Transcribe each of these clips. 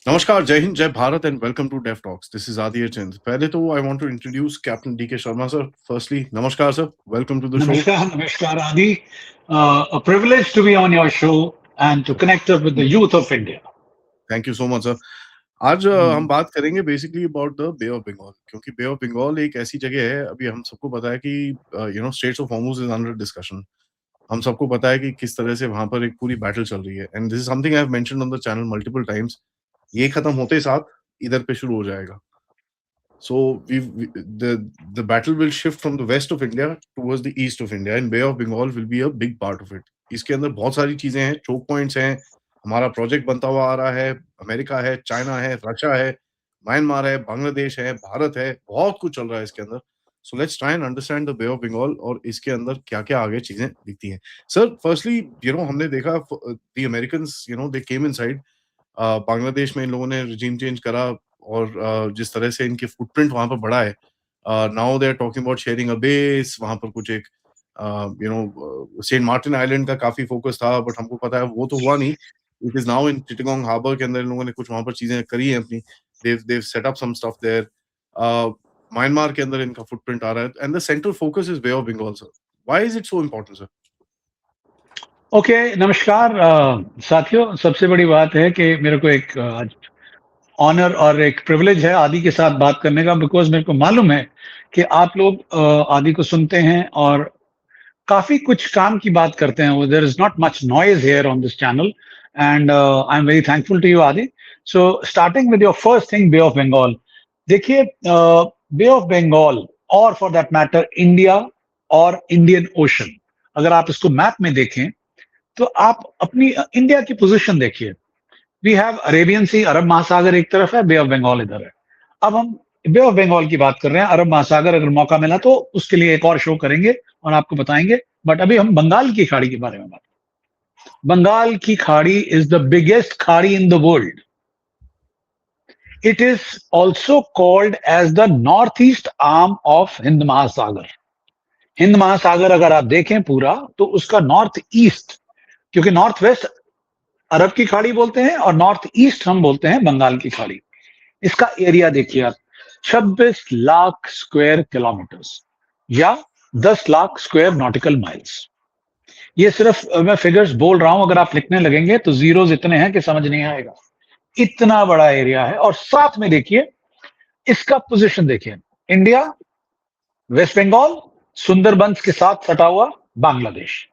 नमस्कार, जय हिंद, जय Bharat and welcome to Def Talks. This is Aditya Chand. पहले तो I want to introduce captain D K Sharma sir. Firstly नमस्कार sir, welcome to the show. Namaskar, Namaskar, Adi. A privilege to be on your show and to connect up with the youth of India. Thank you so much sir. आज हम Hmm. बात करेंगे basically about the Bay of Bengal, क्योंकि Bay of Bengal एक ऐसी जगह है, अभी हम सबको पता है कि Straits of Hormuz is under discussion. हम सबको पता है कि किस तरह से वहां पर एक पूरी बैटल चल रही है, and this is something I have mentioned on the channel multiple times. ये खत्म होते साथ इधर पे शुरू हो जाएगा। So the battle will shift from the west of India towards the east of India, and Bay of Bengal will be a big part of it. इसके अंदर बहुत सारी चीजें हैं, choke points हैं, हमारा प्रोजेक्ट बनता हुआ आ रहा है, अमेरिका है, चाइना है, रशिया है, म्यांमार है, बांग्लादेश है, भारत है, बहुत कुछ चल रहा है इसके अंदर। So let's try and understand the Bay of Bengal और इसके अंदर क्या-क्या आगे चीजें दिखती हैं। Sir, firstly, हमने देखा the Americans, they came inside। Bangladesh में इन लोगों ने regime change करा और जिस तरह से इनके फुटप्रिंट वहां पर बढ़ा है, now they are talking about sharing a base. वहां पर कुछ एक सेंट मार्टिन आइलैंड का काफी फोकस था, बट हमको पता है वो तो हुआ नहीं। It is now in Chittagong harbour के अंदर इन लोगों ने कुछ वहां पर चीजें करी हैं अपनी। They've set up some stuff there. Myanmar के अंदर इनका फुटप्रिंट आ रहा है, and the central focus is Bay of Bengal sir. Why is it so important sir? Okay, नमस्कार साथियों। सबसे बड़ी बात है कि मेरे को एक ऑनर और एक प्रिविलेज है आदि के साथ बात करने का, बिकॉज मेरे को मालूम है कि आप लोग आदि को सुनते हैं और काफी कुछ काम की बात करते हैं। There is not much noise here on this channel and I am very thankful to you Adi. So starting with your first thing, Bay of Bengal. देखिए, बे ऑफ बंगाल और फॉर दैट मैटर इंडिया और इंडियन ओशन, अगर आप इसको map में देखें तो आप अपनी इंडिया की पोजीशन देखिए। वी हैव अरेबियन सी, अरब महासागर एक तरफ है, बे ऑफ बंगाल इधर है। अब हम बे ऑफ बंगाल की बात कर रहे हैं। अरब महासागर अगर मौका मिला तो उसके लिए एक और शो करेंगे और आपको बताएंगे, बट अभी हम बंगाल की खाड़ी के बारे में बात करें। बंगाल की खाड़ी इज द बिगेस्ट खाड़ी in the world. It is also called as the north east arm of Hind महासागर। हिंद महासागर अगर आप देखें पूरा तो उसका नॉर्थ ईस्ट, क्योंकि नॉर्थ वेस्ट अरब की खाड़ी बोलते हैं और नॉर्थ ईस्ट हम बोलते हैं बंगाल की खाड़ी। इसका एरिया देखिए आप, 26 लाख स्क्वायर किलोमीटर्स या 10 लाख स्क्वायर नॉटिकल माइल्स। ये सिर्फ मैं फिगर्स बोल रहा हूं, अगर आप लिखने लगेंगे तो जीरोस इतने हैं कि समझ नहीं आएगा। इतना बड़ा एरिया है। और साथ में देखिए इसका पोजीशन देखिए, इंडिया, वेस्ट बंगाल, सुंदरबंस के साथ सटा हुआ बांग्लादेश,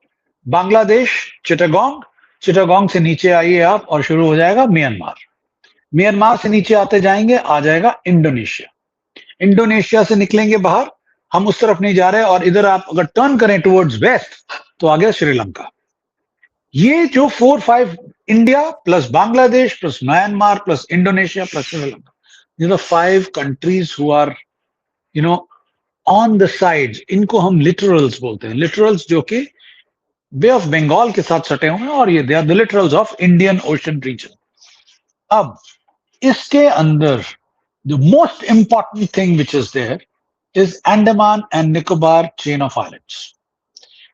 बांग्लादेश चिटागोंग, चिटागोंग से नीचे आइए आप और शुरू हो जाएगा म्यांमार, म्यांमार से नीचे आते जाएंगे आ जाएगा इंडोनेशिया, इंडोनेशिया से निकलेंगे बाहर, हम उस तरफ नहीं जा रहे, और इधर आप अगर टर्न करें टुवर्ड्स वेस्ट तो आ गया श्रीलंका। ये जो 4-5, India plus Bangladesh plus Myanmar plus Indonesia plus Sri Lanka, these are 5 countries who are you know on the sides। इनको हम लिटरल्स बोलते हैं, लिटरल्स जो कि बे ऑफ बंगाल के साथ सटे हुए हैं, और ये they are the littorals of Indian Ocean region. अब इसके अंदर the most important thing which is there is Andaman and Nicobar chain of islands.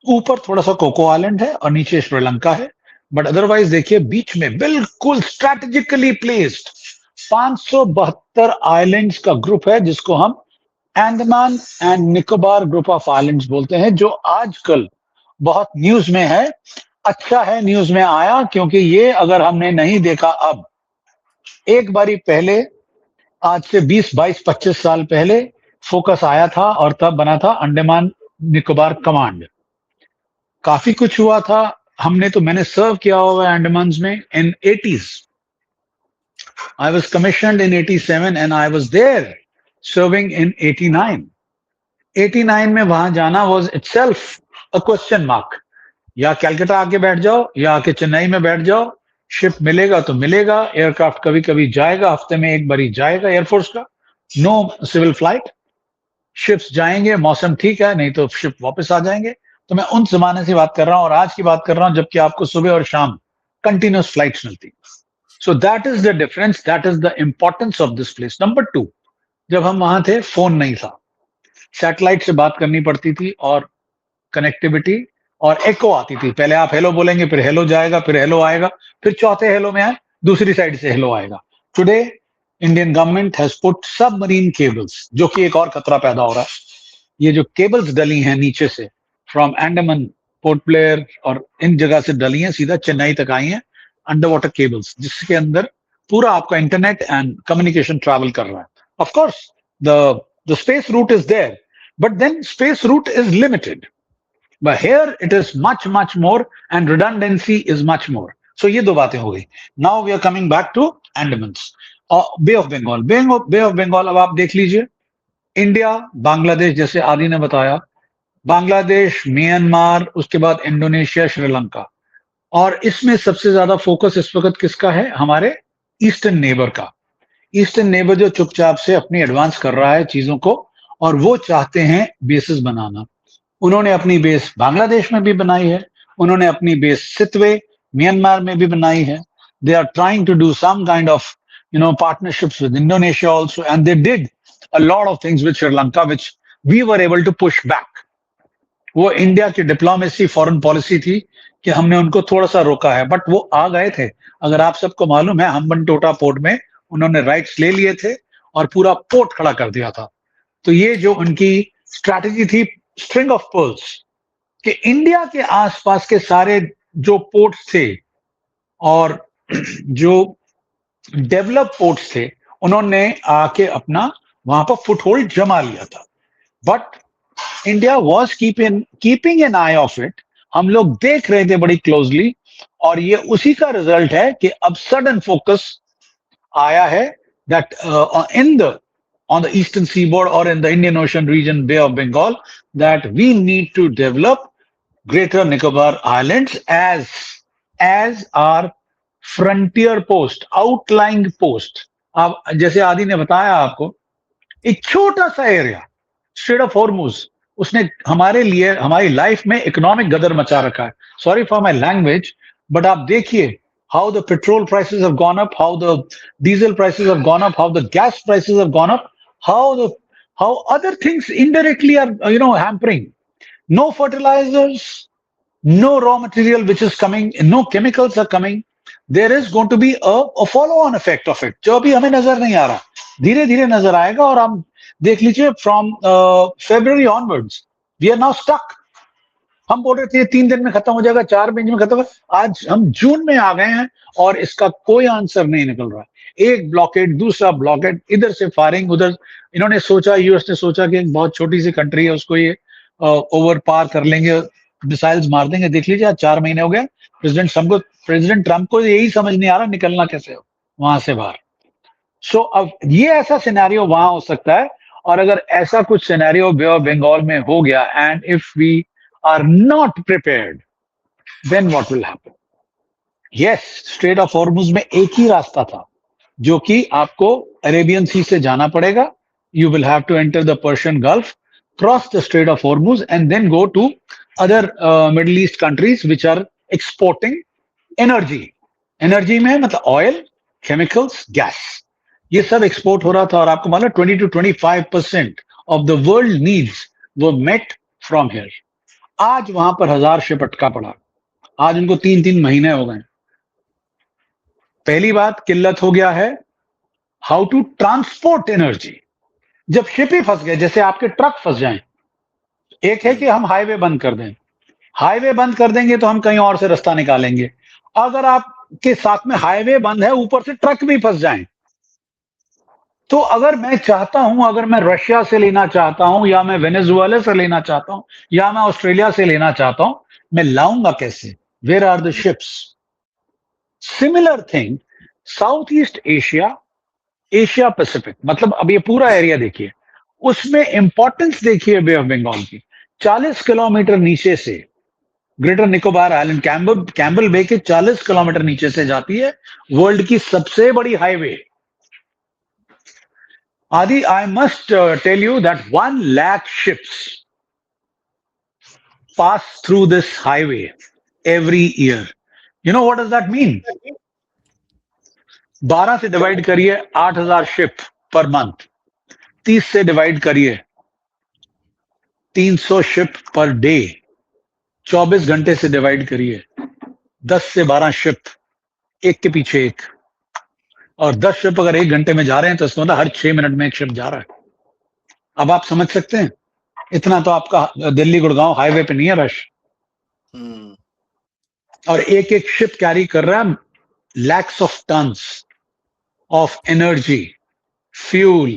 ऊपर थोड़ा सा कोको आइलैंड है और नीचे श्रीलंका है, बट अदरवाइज देखिए बीच में बिल्कुल स्ट्रैटेजिकली प्लेस्ड 572 आइलैंड्स का ग्रुप है, जिसको हम Andaman and Nicobar group of islands बोलते हैं, जो आजकल बहुत न्यूज में है। अच्छा है न्यूज में आया, क्योंकि ये अगर हमने नहीं देखा, अब एक बारी पहले, आज से 20, 22, 25 साल पहले फोकस आया था और तब बना था अंडमान निकोबार कमांड। काफी कुछ हुआ था। मैंने सर्व किया हुआ है अंडमान में in 80s। I was commissioned in 87 and I was there serving in 89। 89 में वहां जाना was itself a question mark. या कैलकाटा आके बैठ जाओ या आके चेन्नई में बैठ जाओ, शिप मिलेगा तो मिलेगा, एयरक्राफ्ट कभी कभी जाएगा, हफ्ते में एक बार ही जाएगा एयरफोर्स का, नो सिविल फ्लाइट। शिप्स जाएंगे, मौसम ठीक है, नहीं तो शिप वापस आ जाएंगे। तो मैं उन जमाने से बात कर रहा हूं और आज की बात कर रहा हूं जबकि आपको सुबह और शाम कंटिन्यूस फ्लाइट्स मिलती। So that is the difference, that is the importance of this place. Number 2, जब हम वहां थे फोन नहीं था, सैटेलाइट से बात करनी पड़ती थी, और कनेक्टिविटी और एको आती थी। पहले आप हेलो बोलेंगे, फिर हेलो जाएगा, फिर हेलो आएगा, फिर चौथे हेलो में आए दूसरी साइड से हेलो आएगा। Today Indian government has put submarine cables, जो कि एक और खतरा पैदा हो रहा है। ये जो केबल्स डली हैं नीचे से फ्रॉम अंडमान, पोर्ट ब्लेयर और इन जगह से डली हैं, सीधा चेन्नई तक आई हैं अंडर वाटर केबल्स, जिसके अंदर पूरा आपका इंटरनेट एंड कम्युनिकेशन ट्रैवल कर रहा है। Of course the space route is there, but then space route is limited, but here it is much more and redundancy is much more. So ये दो बातें हो गई. Now we are coming back to Andamans, Bay of Bengal. Bay of Bengal अब आप देख लीजिए, India, Bangladesh, जैसे आदि ने बताया, बांग्लादेश, म्यांमार, उसके बाद इंडोनेशिया, श्रीलंका, और इसमें सबसे ज्यादा फोकस इस वक्त किसका है? हमारे ईस्टर्न नेबर का। ईस्टर्न नेबर जो चुपचाप से अपनी एडवांस कर रहा है चीजों को, और वो चाहते हैं बेसिस बनाना। उन्होंने अपनी बेस बांग्लादेश में भी बनाई है, उन्होंने अपनी बेस सितवे म्यांमार में भी बनाई है। They are trying to do some kind of partnerships with Indonesia also, and they did a lot of things with Sri Lanka which we were able to push back. वो India की diplomacy, foreign policy थी कि हमने उनको थोड़ा सा रोका है, बट वो आ गए थे। अगर आप सबको मालूम है, हम्बनटोटा पोर्ट में उन्होंने राइट्स ले लिए थे और पूरा पोर्ट खड़ा कर दिया था। तो ये जो उनकी स्ट्रैटेजी थी, स्ट्रिंग ऑफ पर्ल्स, कि इंडिया के आसपास के सारे जो पोर्ट्स थे और जो डेवलप पोर्ट्स थे, उन्होंने आके अपना वहां पर फुटहोल्ड जमा लिया था। But India was keeping an I of it, हम लोग देख रहे थे बड़ी क्लोजली, और ये उसी का रिजल्ट है कि अब सडन फोकस आया है that on the eastern seaboard or in the Indian Ocean region, Bay of Bengal, that we need to develop Greater Nicobar Islands as our frontier post, outlying post. अब जैसे आदि ने बताया आपको, एक छोटा सा एरिया स्ट्रेट ऑफ हॉर्मुज, उसने हमारे लिए, हमारी लाइफ में इकोनॉमिक गदर मचा रखा है। Sorry for my language, but आप देखिए how the petrol prices have gone up, how the diesel prices have gone up, how the gas prices have gone up, how other things indirectly are hampering. No fertilizers, no raw material which is coming, no chemicals are coming. There is going to be a follow-on effect of it, जो अभी हमें नजर नहीं आ रहा, धीरे धीरे नजर आएगा। और आप देख लीजिए, from February onwards we are now stuck. हम बोल रहे थे 3 दिन में खत्म हो जाएगा, 4 दिन में खत्म हो, आज हम जून में आ गए हैं और इसका कोई आंसर नहीं निकल रहा है। एक ब्लॉकेड, दूसरा ब्लॉकेड, इधर से फायरिंग, उधर। इन्होंने सोचा, यूएस ने सोचा कि एक बहुत छोटी सी कंट्री है, उसको ये ओवर पार कर लेंगे, मिसाइल्स मार देंगे। देख लीजिए, आज 4 महीने हो गए, प्रेसिडेंट ट्रंप को यही समझ नहीं आ रहा निकलना कैसे हो वहां से बाहर। सो अब ये ऐसा सिनेरियो वहां हो सकता है, और अगर ऐसा कुछ सिनेरियो बे ऑफ बंगाल में हो गया, and if we are not prepared, then what will happen? Yes, strait of Hormuz में एक ही रास्ता था, जो कि आपको अरेबियन सी से जाना पड़ेगा। You will have to enter the Persian Gulf, cross the Strait of Hormuz, and then go to other Middle East countries which are exporting energy. Energy में मतलब oil, chemicals, gas, ये सब एक्सपोर्ट हो रहा था। और आपको मालूम 20 to 25% of the world needs were met from here. आज वहां पर 1000 शिप अटका पड़ा, आज उनको 3-3 महीने हो गए। पहली बात, किल्लत हो गया है हाउ टू ट्रांसपोर्ट एनर्जी। जब शिप ही फंस गए, जैसे आपके ट्रक फंस जाएं, एक है कि हम हाईवे बंद कर दें, हाईवे बंद कर देंगे तो हम कहीं और से रास्ता निकालेंगे। अगर आपके साथ में हाईवे बंद है, ऊपर से ट्रक भी फंस जाएं, तो अगर मैं चाहता हूं, अगर मैं रशिया से लेना चाहता हूं, या मैं वेनेजुएला से लेना चाहता हूं, या मैं ऑस्ट्रेलिया से लेना चाहता हूं, मैं लाऊंगा कैसे? Where are the ships? Similar thing South East Asia, Asia Pacific, मतलब अब ये पूरा एरिया देखिए, उसमें इंपॉर्टेंस देखिए बे ऑफ बंगाल की। 40 किलोमीटर नीचे से ग्रेटर निकोबार आइलैंड, कैम्बल बे के 40 किलोमीटर नीचे से जाती है वर्ल्ड की सबसे बड़ी highway. Adi, I must tell you that 1 lakh ships pass through this highway every year. You know what does that mean? 12 से डिवाइड करिए, 8000 शिप पर मंथ। 30 से डिवाइड करिए, 300 शिप पर डे। 24 घंटे से डिवाइड करिए, 10 से 12 शिप, एक के पीछे एक। और 10 शिप अगर 1 घंटे में जा रहे हैं तो इसका मतलब हर 6 मिनट में एक शिप जा रहा है। अब आप समझ सकते हैं, इतना तो आपका दिल्ली गुड़गांव हाईवे पे नहीं है रश। और एक एक शिप कैरी कर रहा है lakhs of tons of energy, fuel,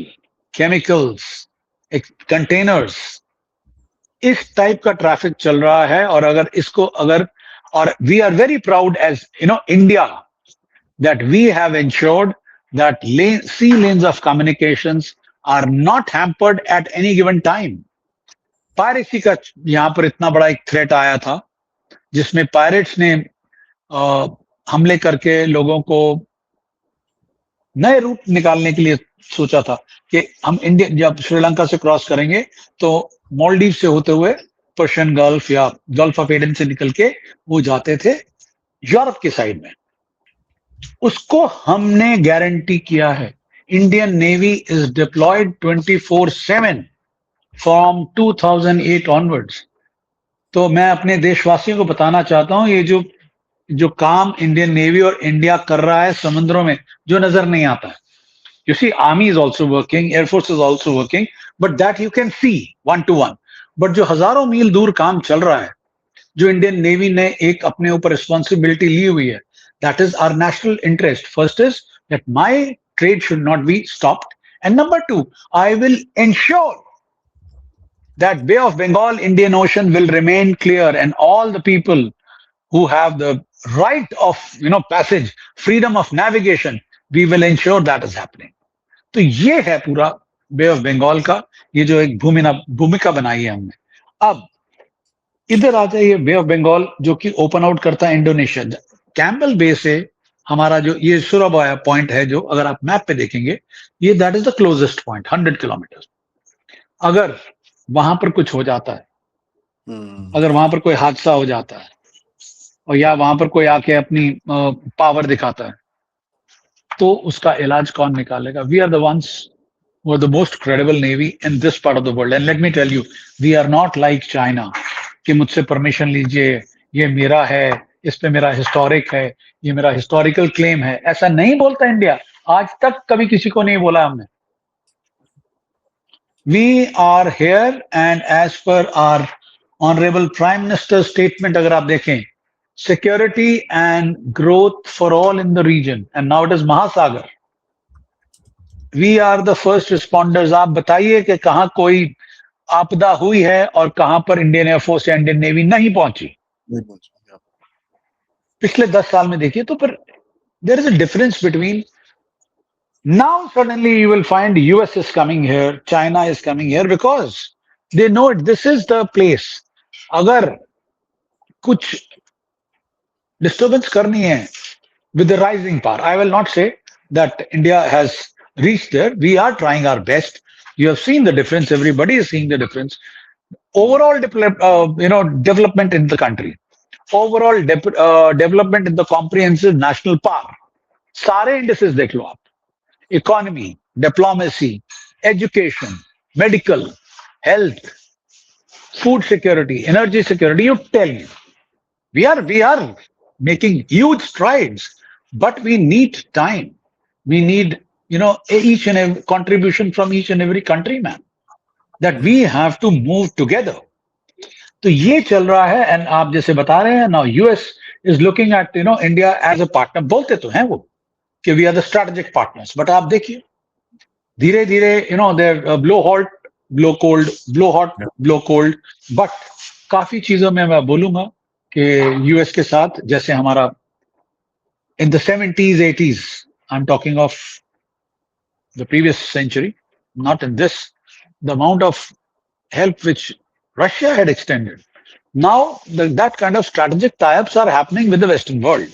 chemicals, containers. इस टाइप का ट्रैफिक चल रहा है। और अगर इसको और we are very proud as India that we have ensured that sea lanes of communications are not hampered at any given time. Piracy का यहां पर इतना बड़ा एक थ्रेट आया था जिसमें पायरेट्स ने हमले करके लोगों को नए रूट निकालने के लिए सोचा था कि हम इंडिया जब श्रीलंका से क्रॉस करेंगे तो मालदीव से होते हुए पर्शियन गल्फ या गल्फ ऑफ एडन से निकल के वो जाते थे यूरोप की साइड में। उसको हमने गारंटी किया है। Indian Navy is deployed 24/7 from 2008 onwards. तो मैं अपने देशवासियों को बताना चाहता हूं, ये जो काम इंडियन नेवी और इंडिया कर रहा है समुद्रों में, जो नजर नहीं आता है। You see, army is also working, air force is also working, but that you can see 1 to 1। बट जो हजारों मील दूर काम चल रहा है, जो इंडियन नेवी ने एक अपने ऊपर रिस्पॉन्सिबिलिटी ली हुई है, that is our national interest. First is that my trade should not be stopped, and number 2, I will ensure that Bay of Bengal Indian Ocean will remain clear, and all the people who have the right of passage, freedom of navigation, we will ensure that is happening. तो ये है पूरा बे of Bengal का, ये जो एक भूमिका बनाई है हमने। अब इधर आ जाइए, बे ऑफ बंगाल जो कि ओपन आउट करता है इंडोनेशिया। कैम्बल बे से हमारा जो ये सुराबाया पॉइंट है, जो अगर आप मैप पे देखेंगे, ये that is the closest point 100 kilometre. अगर वहां पर कुछ हो जाता है, अगर वहां पर कोई हादसा हो जाता है, और या वहां पर कोई आके अपनी पावर दिखाता है, तो उसका इलाज कौन निकालेगा? We are the ones who are the most credible navy in this part of the world. And let me tell you, we are not like China कि मुझसे परमिशन लीजिए, ये मेरा है, इस पे मेरा हिस्टोरिक है, ये मेरा हिस्टोरिकल क्लेम है। ऐसा नहीं बोलता इंडिया, आज तक कभी किसी को नहीं बोला हमने। We are here and as per our honourable prime minister statement अगर आप देखें, security and growth for all in the region, and now it is Mahasagar. We are the first responders. आप बताइए कि कहां कोई आपदा हुई है और कहां पर इंडियन एयरफोर्स या इंडियन नेवी नहीं पहुंची। पिछले 10 साल में देखिए तो, पर there is a difference between now suddenly you will find US is coming here, China is coming here, because they know it, this is the place. अगर कुछ disturbance करनी है with the rising power, I will not say that India has reached there. We are trying our best. You have seen the difference. Everybody is seeing the difference. Overall development in the country, overall development in the comprehensive national power, सारे indices देख लो आप, economy, diplomacy, education, medical, health, food security, energy security. You tell me, we are making huge strides, but we need time. We need each and every contribution from each and every countryman, that we have to move together. तो ये चल रहा है। And आप जैसे बता रहे हैं, now US is looking at India as a partner. बोलते तो हैं वो कि we are the strategic partners, but आप देखिए धीरे धीरे they're blow hot, blow cold, blow hot, blow cold. But काफी चीजों में मैं बोलूंगा कि यूएस के साथ, जैसे हमारा in the 70s, 80s, I'm talking of the previous century, not in this, the amount of help which Russia had extended. Now that kind of strategic tie-ups are happening with the Western world.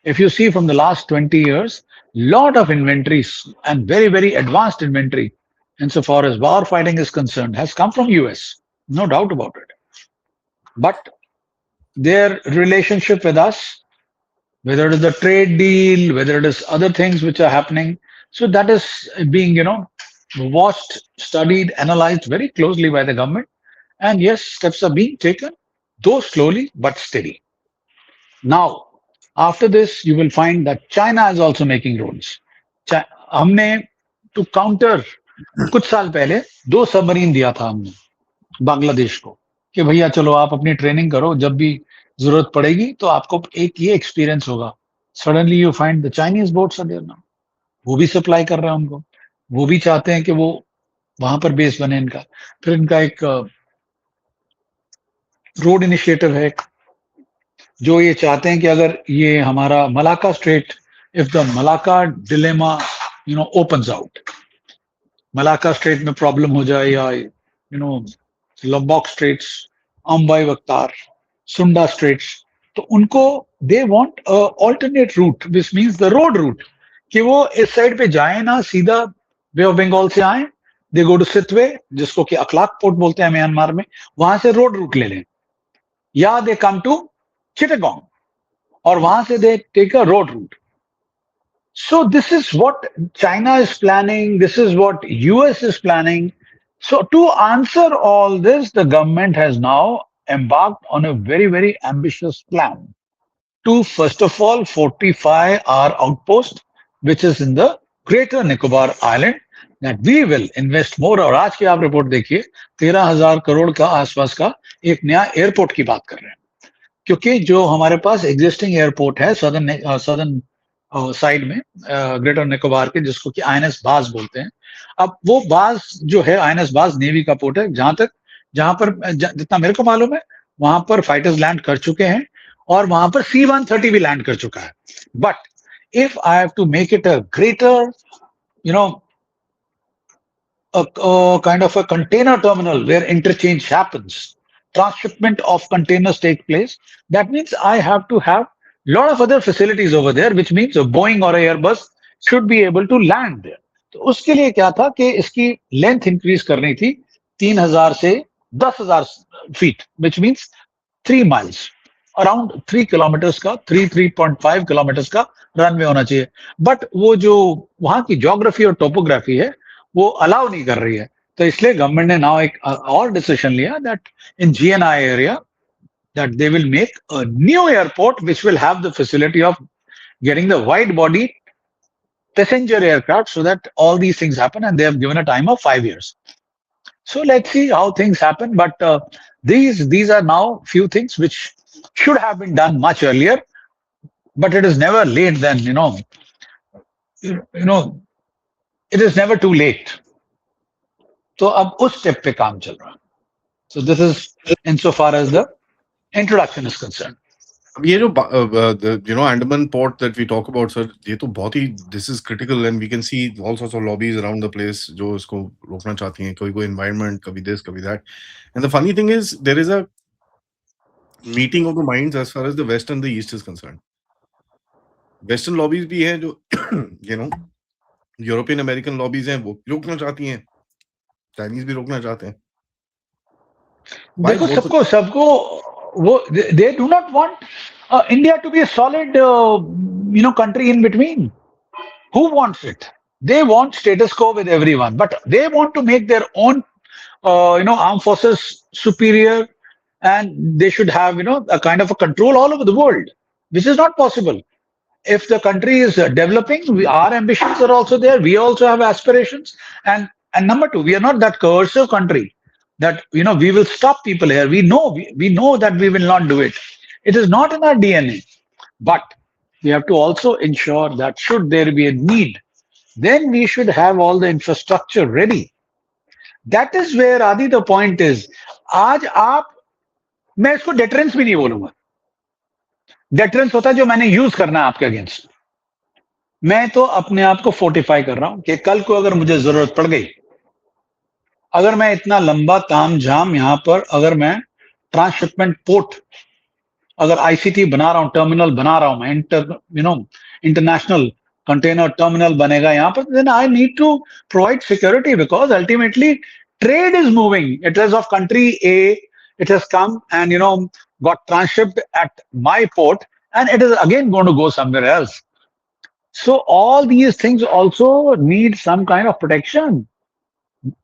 If you see from the last 20 years, lot of inventories and very, very advanced inventory insofar as war fighting is concerned has come from US, no doubt about it. But their relationship with us, whether it is the trade deal, whether it is other things which are happening, so that is being, watched, studied, analyzed very closely by the government. And yes, steps are being taken, though slowly but steady. Now, After this, you will find that China is also making roads. हमने to counter कुछ साल पहले 2 submarine दिया था हमने बांग्लादेश को कि भैया चलो आप अपनी ट्रेनिंग करो, जब भी जरूरत पड़ेगी तो आपको एक ये एक्सपीरियंस होगा. Suddenly you find the Chinese boats are there now. वो भी सप्लाई कर रहे हैं उनको. वो भी चाहते हैं कि वो वहां पर बेस बने इनका. फिर इनका एक रोड इनिशिएटिव है जो ये चाहते हैं कि अगर ये हमारा Malacca strait, if the Malacca dilemma opens out, Malacca strait में प्रॉब्लम हो जाए या लंबॉक स्ट्रेट्स, अंबाई वक्तार, सुंडा स्ट्रेट्स, तो उनको they want alternate route, which means the road route, कि वो इस साइड पे जाए ना, सीधा बे ऑफ बंगाल से आए, दे गो टू सितवे, जिसको कि अखलाक पोर्ट बोलते हैं म्यांमार में, वहां से रोड रूट ले लें, या दे कम टू चिटागोंग और वहां से they take a road route. So this is what China is planning. This is what US is planning. So to answer all this, the government has now embarked on a very, very ambitious plan to, first of all, fortify our outpost, which is in the Greater Nicobar Island, that we will invest more. और आज की आप report देखिए, 13,000 करोड़ का आसपास का एक नया एयरपोर्ट की बात कर रहे हैं, क्योंकि जो हमारे पास एग्जिस्टिंग एयरपोर्ट है सदर्न साइड में ग्रेटर निकोबार के, जिसको कि आईएनएस बाज बोलते हैं. अब वो बाज जो है, आईएनएस बाज नेवी का पोर्ट है, जहां पर जितना मेरे को मालूम है, वहां पर फाइटर्स लैंड कर चुके हैं और वहां पर C-130 भी लैंड कर चुका है. But if I have to make it a greater kind of a container terminal where interchange happens, transshipment of containers take place, that means I have to have lot of other facilities over there, which means a Boeing or a Airbus should be able to land there. तो उसके लिए क्या था कि इसकी length increase करनी थी 3,000 से 10,000 feet, which means 3 miles, around 3 kilometres का, 3.5 किलोमीटर्स का रनवे होना चाहिए. बट वो जो वहां की ज्योग्राफी और टोपोग्राफी है, वो अलाउ नहीं कर रही है. तो इसलिए गवर्नमेंट ने नाउ एक और डिसीजन लिया that in GNI area that they will make a new airport which will have the facility of getting the wide body passenger aircraft, so that all these things happen, and they have given a time of 5 years. So let's see how things happen. But these are now few things which should have been done much earlier, but it is never late then, it is never too late. तो अब उस step पे काम चल रहा है. So this is insofar as the introduction is concerned. अब ये जो Andaman port that we talk about, sir, ये तो बहुत ही, this is critical, and we can see all sorts of lobbies around the place जो इसको रोकना चाहती हैं, कोई environment, कभी this, कभी that. And the funny thing is, there is a meeting of the minds as far as the west and the east is concerned. Western lobbies भी हैं जो European American lobbies हैं, वो रोकना चाहती हैं, Chinese भी रोकना चाहते हैं. देखो सबको वो, they do not want India to be a solid country in between. Who wants it? They want status quo with everyone, but they want to make their own armed forces superior, and they should have a kind of a control all over the world, which is not possible. If the country is developing, our ambitions are also there. We also have aspirations, and number two, we are not that coercive country that we will stop people here. We know that we will not do it. It is not in our DNA. But we have to also ensure that should there be a need, then we should have all the infrastructure ready. That is where, Adi, the point is. आज आप, मैं इसको deterrence भी नहीं बोलूंगा. Deterrence होता है जो मैंने यूज करना है आपके अगेंस्ट. मैं तो अपने आप को फोर्टिफाई कर रहा हूं कि कल को अगर मुझे जरूरत पड़ गई, अगर मैं इतना लंबा तामझाम यहां पर, अगर मैं ट्रांसशिपमेंट पोर्ट, अगर आईसीटी बना रहा हूं, टर्मिनल बना रहा हूं, मैं इंटरनेशनल कंटेनर टर्मिनल बनेगा यहां पर, then I need to provide security, because ultimately trade is moving. It is of country A, it has come and got transshipped at my port, and it is again going to go somewhere else. So all these things also need some kind of protection.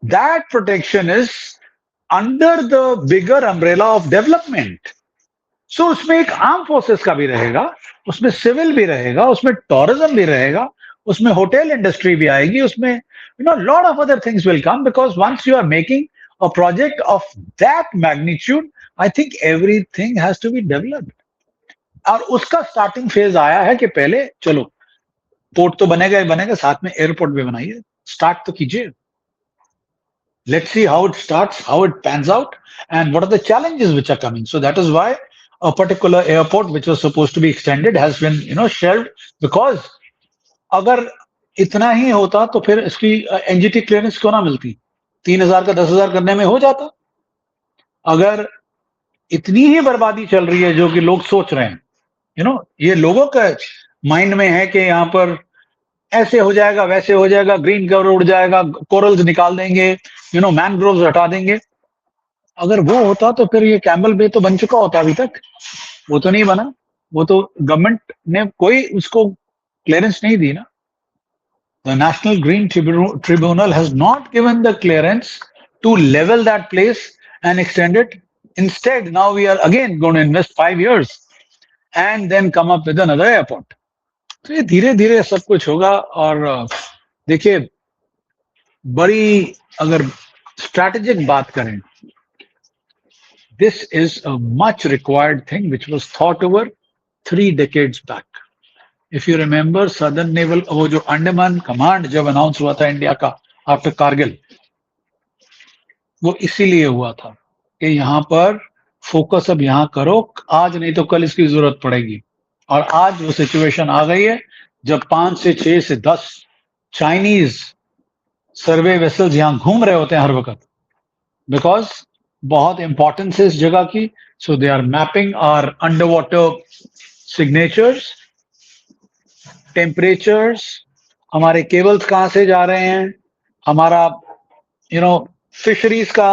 That protection is under the bigger umbrella of development. सो उसमें एक arm forces का भी रहेगा, उसमें civil भी रहेगा, उसमें tourism भी रहेगा, उसमें होटल इंडस्ट्री भी आएगी, उसमें lot of other things will come, because once you are making a project of that magnitude, I think everything has to be developed. और उसका स्टार्टिंग फेज आया है कि पहले चलो पोर्ट तो बनेगा ही बनेगा, साथ में एयरपोर्ट भी बनाइए, स्टार्ट तो कीजिए। Let's see how it starts, how it pans out, and what are the challenges which are coming. So that is why a particular airport which was supposed to be extended has been, shelved, because अगर इतना ही होता तो फिर इसकी NGT clearance क्यों ना मिलती? 3,000 का 10,000 करने में हो जाता। अगर इतनी ही बर्बादी चल रही है जो कि लोग सोच रहे हैं, ये लोगों का माइंड में है कि यहाँ पर ऐसे हो जाएगा, वैसे हो जाएगा, ग्रीन कवर उड़ जाएगा, कोरल्स निकाल देंगे, मैनग्रोव्स हटा देंगे। अगर वो होता तो फिर ये कैमल बे तो बन चुका होता अभी तक। वो तो नहीं बना, वो तो गवर्नमेंट ने कोई उसको क्लियरेंस नहीं दी ना। The National Green Tribunal has not given the clearance to level that place and extend it. Instead, now we are again going to invest 5 years and then come up with another airport. तो ये धीरे धीरे सब कुछ होगा। और देखिए, बड़ी अगर स्ट्रैटेजिक बात करें, this is a much required thing which was thought over 3 decades back. If you remember, Southern Naval, वो जो अंडमान कमांड जब अनाउंस हुआ था इंडिया का आफ्टर कारगिल, वो इसीलिए हुआ था कि यहाँ पर फोकस अब यहाँ करो, आज नहीं तो कल इसकी जरूरत पड़ेगी। और आज वो सिचुएशन आ गई है जब 5 से 6 से 10 चाइनीज सर्वे वेसल्स यहाँ घूम रहे होते हैं हर वक्त, बिकॉज बहुत इंपॉर्टेंस है इस जगह की। So they are mapping our under water signatures, temperatures, हमारे केबल्स कहाँ से जा रहे हैं, हमारा फिशरीज का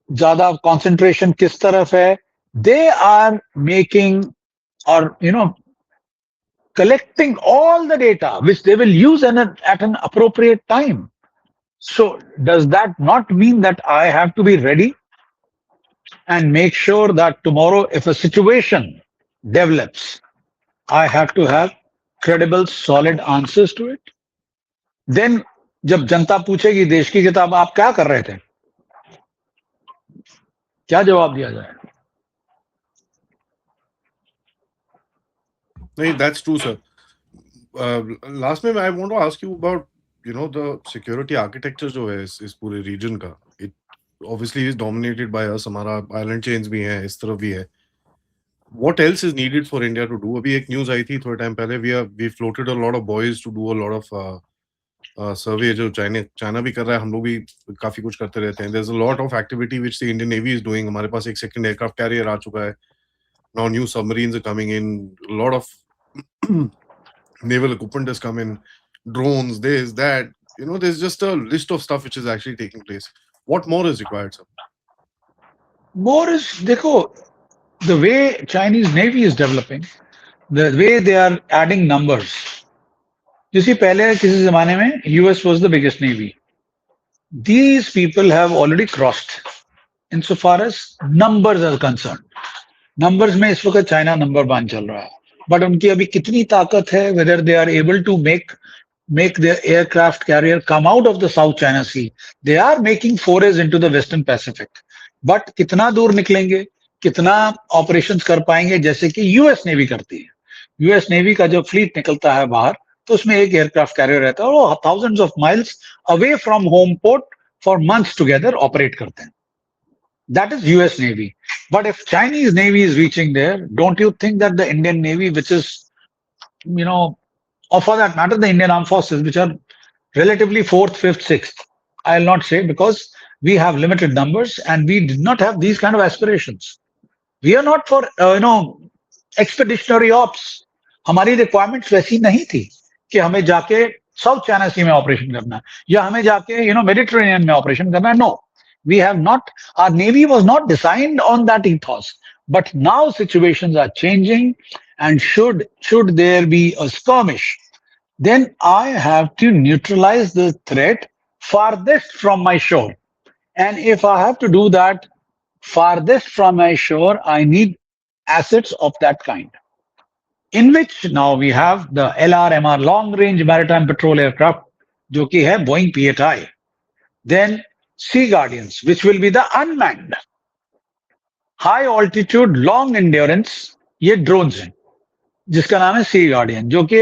ज्यादा कंसंट्रेशन किस तरफ है। दे आर मेकिंग और collecting all the data which they will use at an appropriate time. So does that not mean that I have to be ready and make sure that tomorrow if a situation develops, I have to have credible, solid answers to it? Then जब जनता पूछेगी देश की कि तब आप क्या कर रहे थे, क्या जवाब दिया जाए? नहीं, that's true, sir. Last में I want to ask you about the security architecture जो है इस पूरे region का. It obviously is dominated by us. हमारा island chains भी हैं, इस तरफ भी है. What else is needed for India to do? अभी एक न्यूज आई थी थोड़े टाइम पहले. We floated a lot of boys to do a lot of survey जो चाइना भी कर रहा है, हम लोग भी काफी कुछ करते रहते हैं. There's a lot of activity which the Indian Navy is doing. हमारे पास एक second aircraft carrier आ चुका है. Now new submarines are coming in. A lot of naval equipment has come in. Drones, this, that. There's just a list of stuff which is actually taking place. What more is required, sir? More is, देखो, the way Chinese Navy is developing, the way they are adding numbers. जैसे पहले किसी जमाने में US was the biggest navy. These people have already crossed insofar as numbers are concerned. Numbers में इस वक्त China number 1 चल रहा है, बट उनकी अभी कितनी ताकत है, whether they are able to make their aircraft carrier come out of the South China Sea. They are making forays into the Western Pacific. But कितना दूर निकलेंगे, कितना ऑपरेशंस कर पाएंगे, जैसे कि यूएस नेवी करती है. यूएस नेवी का जो फ्लीट निकलता है बाहर, तो उसमें एक एयरक्राफ्ट कैरियर रहता है और वो thousands of miles away from home port for months together operate करते हैं. That is US Navy. But if Chinese Navy is reaching there, don't you think that the Indian Navy, which is, or for that matter, the Indian Armed Forces, which are relatively 4th, 5th, 6th, I'll not say, because we have limited numbers and we did not have these kind of aspirations. We are not for, expeditionary ops. हमारी requirements वैसी नहीं थी कि हमें जाके south China सी में operation करना है या हमें जाके मेडिटेरेनियन में ऑपरेशन करना है. No, we have not, our navy was not designed on that ethos. But now situations are changing, and should there be a skirmish, then I have to neutralize the threat farthest from my shore. And if I have to do that farthest from my shore, I need assets of that kind. In which now we have the LRMR, Long Range Maritime Patrol Aircraft, जो कि है Boeing P-8I. Then Sea Guardians, which will be the unmanned, high altitude, long endurance, ये drones हैं, जिसका नाम है सी guardian, जो कि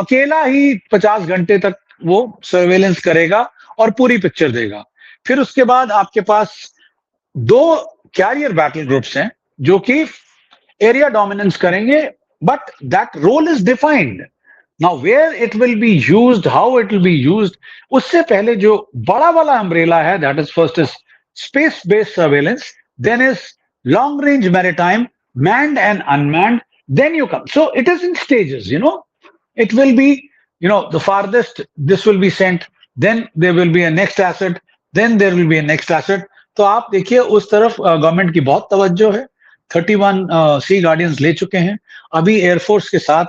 अकेला ही 50 घंटे तक वो सर्वेलेंस करेगा और पूरी पिक्चर देगा. फिर उसके बाद आपके पास 2 कैरियर बैटल ग्रुप्स हैं जो कि एरिया डोमिनेंस करेंगे, but that role is defined. Now where it will be used, how it will be used, उससे पहले जो बड़ा वाला अम्ब्रेला है, that is first is space based surveillance, then is long range maritime, manned and unmanned, then you come. So it is in stages, it will be, the farthest this will be sent, then there will be a next asset, then there will be a next asset. तो आप देखिए उस तरफ government की बहुत तवज्जो है. 31 सी guardians ले चुके हैं. अभी एयरफोर्स के साथ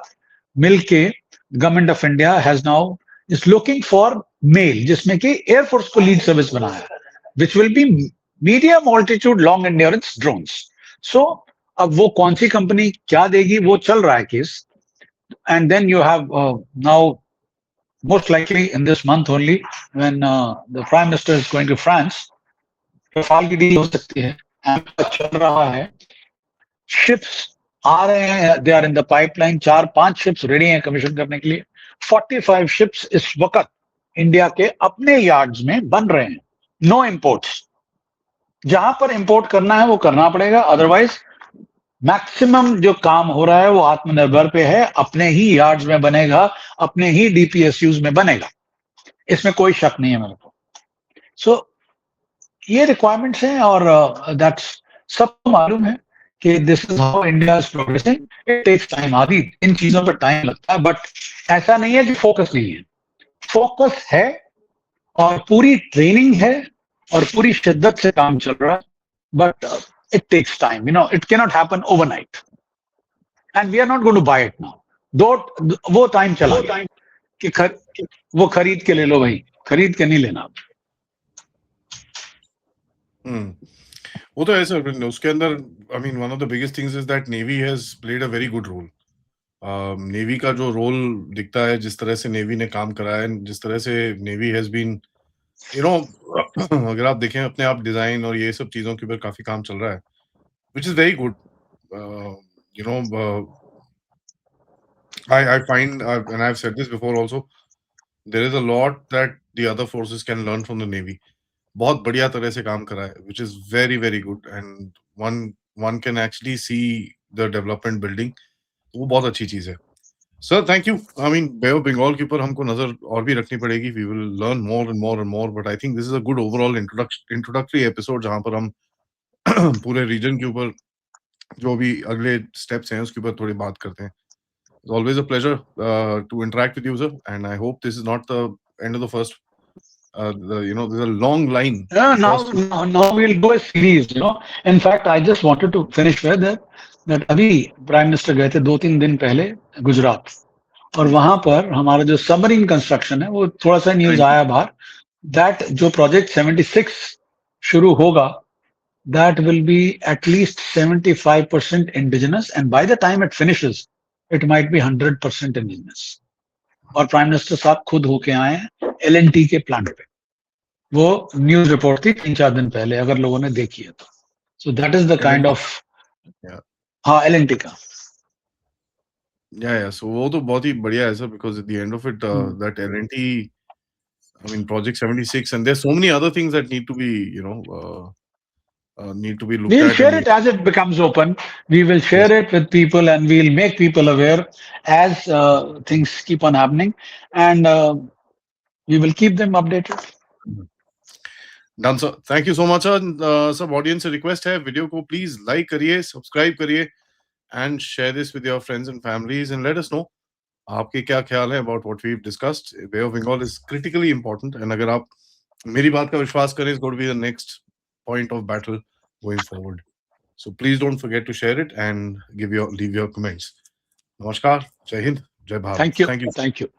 मिलके government of India has now is looking for MALE, जिसमें कि एयरफोर्स को लीड सर्विस बनाया, which will be medium altitude long endurance drones. So अब वो कौन सी कंपनी क्या देगी वो चल रहा है case. And then you have now most likely in this month only, when the prime minister is going to France, Rafale की डील हो सकती है. चल रहा है, शिप्स आ रहे हैं, they are in the pipeline. 4-5 ships ready हैं कमीशन करने के लिए. 45 शिप्स इस वक्त इंडिया के अपने यार्ड्स में बन रहे हैं. No imports. जहां पर इंपोर्ट करना है वो करना पड़ेगा, अदरवाइज मैक्सिमम जो काम हो रहा है वो आत्मनिर्भर पे है. अपने ही यार्ड्स में बनेगा, अपने ही डीपीएसयूज में बनेगा, इसमें कोई शक नहीं है मेरे को. सो ये रिक्वायरमेंट्स हैं और दैट्स सबको मालूम है कि this is how India is progressing. It takes time. आदि इन चीजों पर टाइम लगता है, बट ऐसा नहीं है कि फोकस नहीं है. फोकस है और पूरी ट्रेनिंग है और पूरी शिद्दत से काम चल रहा है, but it takes time. It cannot happen overnight. And we are not going to buy it now. वो टाइम चला गया कि वो खरीद के ले लो भाई, खरीद के नहीं लेना. वो तो ऐसा उसके अंदर, I mean, one of the biggest things is that Navy has played a very good role. Navy का जो रोल दिखता है, जिस तरह से नेवी ने काम करा है, जिस तरह से नेवी हैज बीन, अगर आप देखें अपने आप डिजाइन और ये सब चीजों के ऊपर काफी काम चल रहा है, which is very good. I find, and I've said this before also, there is a lot that the other forces can learn from the Navy. बहुत बढ़िया तरह से काम करा है, which is very very good, and one can actually see the development building. वो बहुत अच्छी चीज है. Sir, thank you. I mean, Bay of Bengal के ऊपर हमको नजर और भी रखनी पड़ेगी. We will learn more and more and more. But I think this is a good overall introductory episode जहाँ पर हम पूरे region के ऊपर जो भी अगले steps हैं उसके ऊपर थोड़ी बात करते हैं. It's always a pleasure to interact with you, sir. And I hope this is not the end of the first. There's a long line. Now we'll go a series. In fact, I just wanted to finish with that अभी prime minister गए थे 2-3 दिन पहले गुजरात, और वहां पर हमारा जो सबमरीन कंस्ट्रक्शन है वो थोड़ा सा न्यूज आया बाहर, दैट जो प्रोजेक्ट 76 शुरू होगा, that will be at least 75% indigenous, and by the time it finishes it might be 100% indigenous. और प्राइम मिनिस्टर साहब खुद होके आए हैं LNT के प्लांट पे. वो न्यूज रिपोर्ट थी 3-4 दिन पहले, अगर लोगों ने देखी है तो. So that is the kind of, हाँ, LNT का. Yeah. So वो तो बहुत ही बढ़िया है sir, because at the end of it, that LNT, I mean, Project 76, and there's so many other things that need to be, need to be looked at. We'll share it as it becomes open. We will share it with people, and we'll make people aware as things keep on happening, and we will keep them updated. Done, sir. Thank you so much, sir. Sir, audience से request है, video को please like करिए, subscribe करिए, and share this with your friends and families, and let us know आपके क्या ख्याल है about what we've discussed. Bay of Bengal is critically important, and अगर आप मेरी बात का विश्वास करें, it's going to be the next point of battle going forward. So please don't forget to share it and leave your comments. Namaskar, Jai Hind, Jai Bharat. Thank you.